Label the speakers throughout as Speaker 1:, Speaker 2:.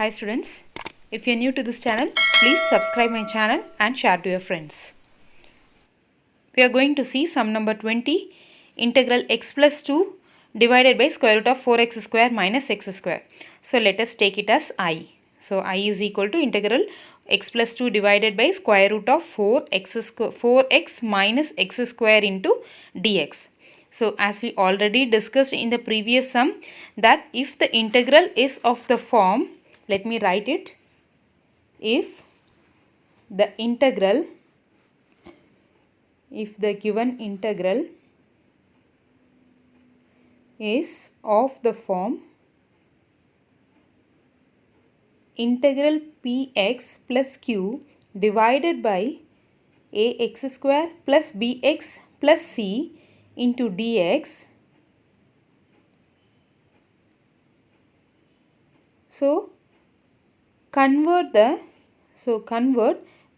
Speaker 1: Hi students, if you are new to this channel, please subscribe my channel and share to your friends. We are going to see sum number 20, integral x plus 2 divided by square root of 4x square minus x square. So let us take it as I. So I is equal to integral x plus 2 divided by square root of 4x minus x square into dx. So as we already discussed in the previous sum, that if the integral is of the form, let me write it, if the given integral is of the form integral px plus q divided by ax square plus bx plus c into dx. So convert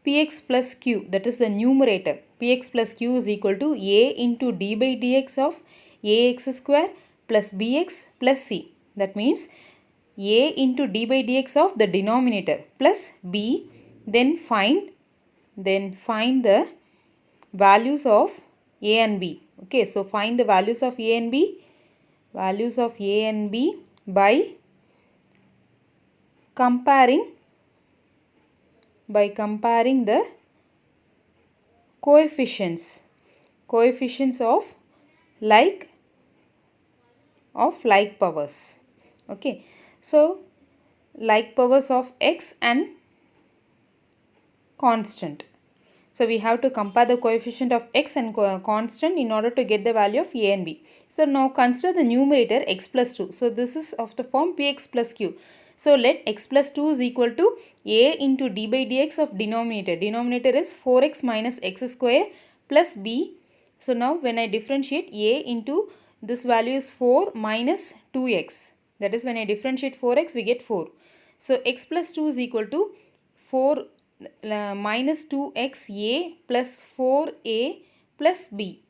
Speaker 1: px plus q, that is the numerator. Px plus q is equal to a into d by dx of ax square plus bx plus c. That means a into d by dx of the denominator plus b. Then find the values of a and b. Okay, so find the values of a and b. Values of a and b by comparing the coefficients of like powers. Okay, so like powers of x and constant. So we have to compare the coefficient of x and constant in order to get the value of a and b. So now consider the numerator x plus 2. So this is of the form px plus q. So let x plus 2 is equal to a into d by dx of denominator. Denominator is 4x minus x square plus b. So now when I differentiate a into this value is 4 minus 2x. That is when I differentiate 4x we get 4. So x plus 2 is equal to 4 minus 2xa plus 4a plus b.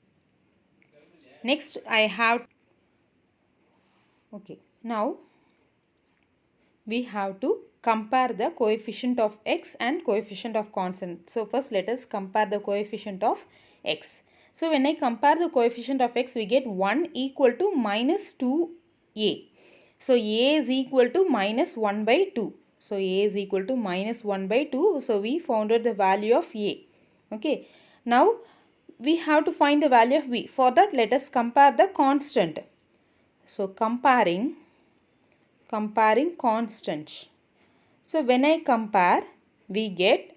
Speaker 1: Next I have, okay, now we have to compare the coefficient of x and coefficient of constant. So first let us compare the coefficient of x. So when I compare the coefficient of x, we get 1 equal to minus 2a. So a is equal to minus 1 by 2. So a is equal to minus 1 by 2. So we found out the value of a. Okay. Now we have to find the value of b. For that let us compare the constant. So comparing constant. So when I compare, we get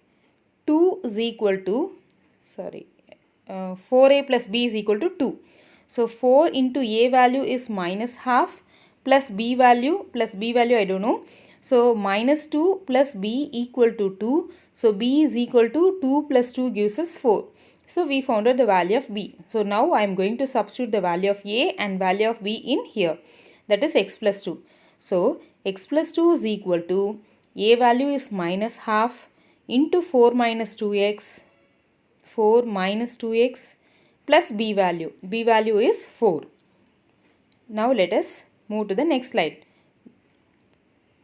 Speaker 1: 2 is equal to 4a plus b is equal to 2. So 4 into a value is minus half plus b value I don't know. So minus 2 plus b equal to 2. So b is equal to 2 plus 2 gives us 4. So we found out the value of b. So now I am going to substitute the value of a and value of b in here. That is x plus 2. So x plus 2 is equal to a value is minus half into 4 minus 2x. 4 minus 2x plus b value. B value is 4. Now let us move to the next slide.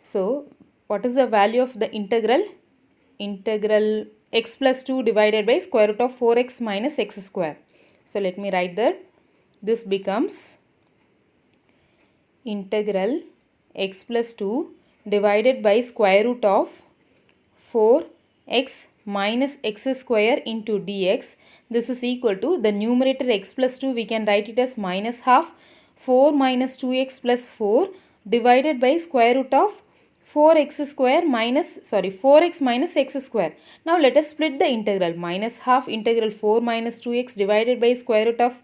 Speaker 1: So what is the value of the integral? Integral x plus 2 divided by square root of 4x minus x square. So let me write that. This becomes integral x plus 2 divided by square root of 4x minus x square into dx. This is equal to the numerator x plus 2, we can write it as minus half 4 minus 2x plus 4 divided by square root of 4x minus x square. Now let us split the integral. Minus half integral 4 minus 2x divided by square root of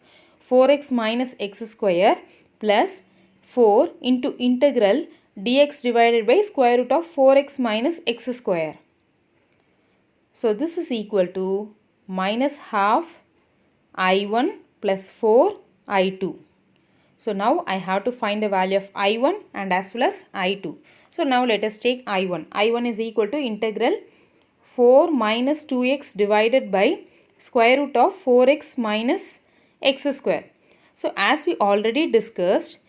Speaker 1: 4x minus x square plus 4 into integral dx divided by square root of 4x minus x square. So this is equal to minus half I1 plus 4 I2. So now I have to find the value of I1 and as well as I2. So now let us take I1. I1 is equal to integral 4 minus 2x divided by square root of 4x minus x square. So as we already discussed,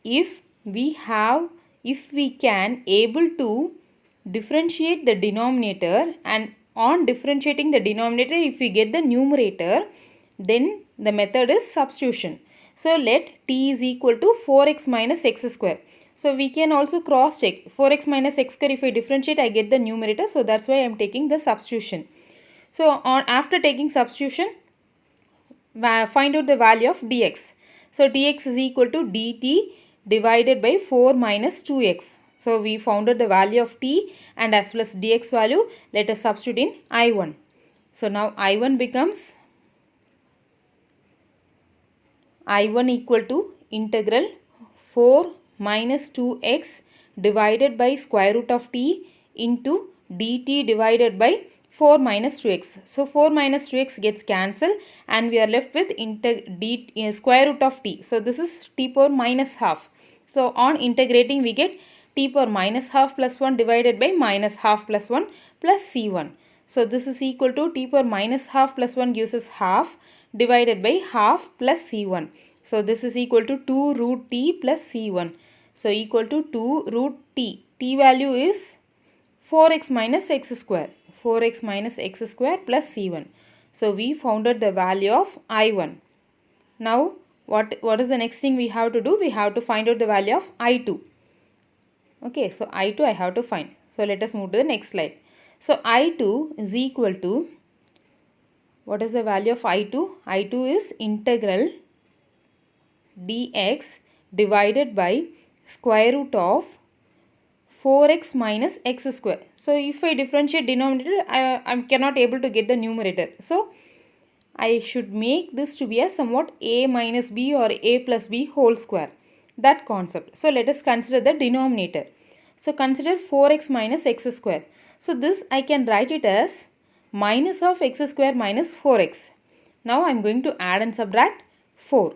Speaker 1: if we can able to differentiate the denominator, and on differentiating the denominator, if we get the numerator, then the method is substitution. So let t is equal to 4x minus x square. So we can also cross check 4x minus x square. If I differentiate, I get the numerator. So that's why I am taking the substitution. So after taking substitution, find out the value of dx. So dx is equal to dt divided by 4 minus 2x. So we found out the value of t, and as well as dx value, let us substitute in I1. So now I1 becomes I1 equal to integral 4 minus 2x divided by square root of t into dt divided by 4 minus 2x. So 4 minus 2x gets cancelled, and we are left with square root of t. So this is t power minus half. So on integrating, we get t power minus half plus 1 divided by minus half plus 1 plus c1. So this is equal to t power minus half plus 1 gives us half divided by half plus c1. So this is equal to 2 root t plus c1. So equal to 2 root t. T value is 4x minus x square. 4x minus x square plus c1. So we found out the value of I1. Now what is the next thing we have to do? We have to find out the value of I2. Okay, so I2 I have to find. So let us move to the next slide. So I2 is equal to, what is the value of I2? I2 is integral dx divided by square root of 4x minus x square. So if I differentiate denominator, I cannot able to get the numerator. So I should make this to be a somewhat a minus b or a plus b whole square. That concept. So let us consider the denominator. So consider 4x minus x square. So this I can write it as minus of x square minus 4x. Now I am going to add and subtract 4.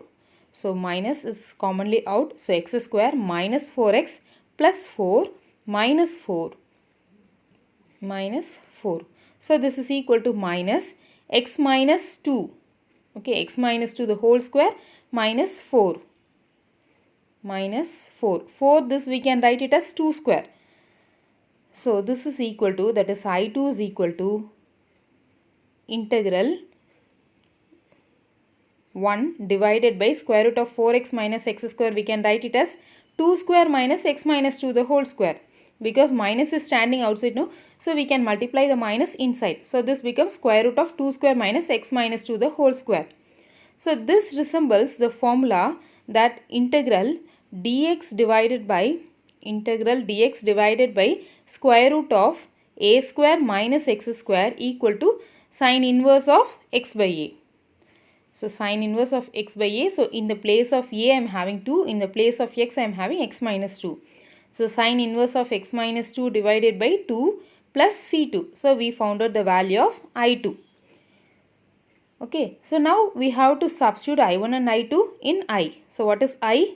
Speaker 1: So minus is commonly out. So x square minus 4x plus 4 minus 4 minus 4. So this is equal to minus x minus 2. Okay, x minus 2 the whole square minus 4. Minus 4. 4 this we can write it as 2 square. So this is equal to, that is I2 is equal to integral 1 divided by square root of 4x minus x square. We can write it as 2 square minus x minus 2 the whole square. Because minus is standing outside, no? So we can multiply the minus inside. So this becomes square root of 2 square minus x minus 2 the whole square. So this resembles the formula that integral dx divided by square root of a square minus x square equal to sine inverse of x by a. So sine inverse of x by a. So in the place of a I am having 2. In the place of x I am having x minus 2. So sine inverse of x minus 2 divided by 2 plus c2. So we found out the value of I2. Okay. So now we have to substitute I1 and I2 in I. So what is I?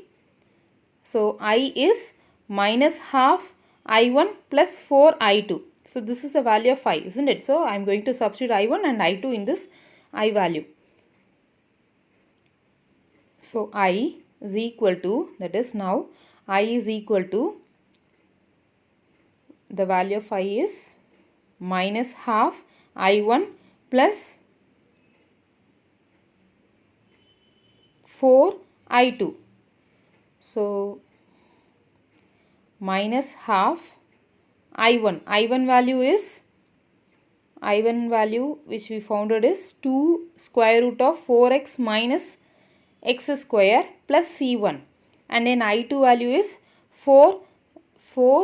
Speaker 1: So I is minus half I1 plus 4 I2. So this is the value of I, isn't it? So I am going to substitute I1 and I2 in this I value. So I is equal to, that is now I is equal to, the value of I is minus half I1 plus 4 I2. So minus half I1. I1 value which we found out is 2 square root of 4x minus x square plus c1. And then I2 value is 4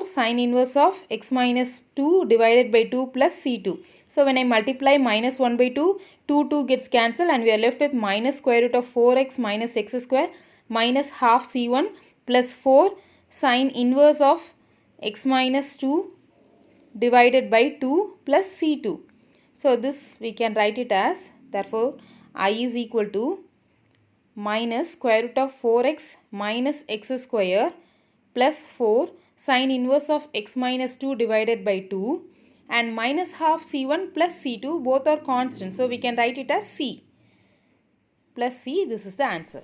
Speaker 1: sine inverse of x minus 2 divided by 2 plus c2. So when I multiply minus 1 by 2, 2 gets cancelled, and we are left with minus square root of 4x minus x square minus half c1 plus 4 sine inverse of x minus 2 divided by 2 plus c2. So this we can write it as, therefore I is equal to minus square root of 4x minus x square plus 4 sine inverse of x minus 2 divided by 2 and minus half c1 plus c2, both are constant. So we can write it as c plus c. This is the answer.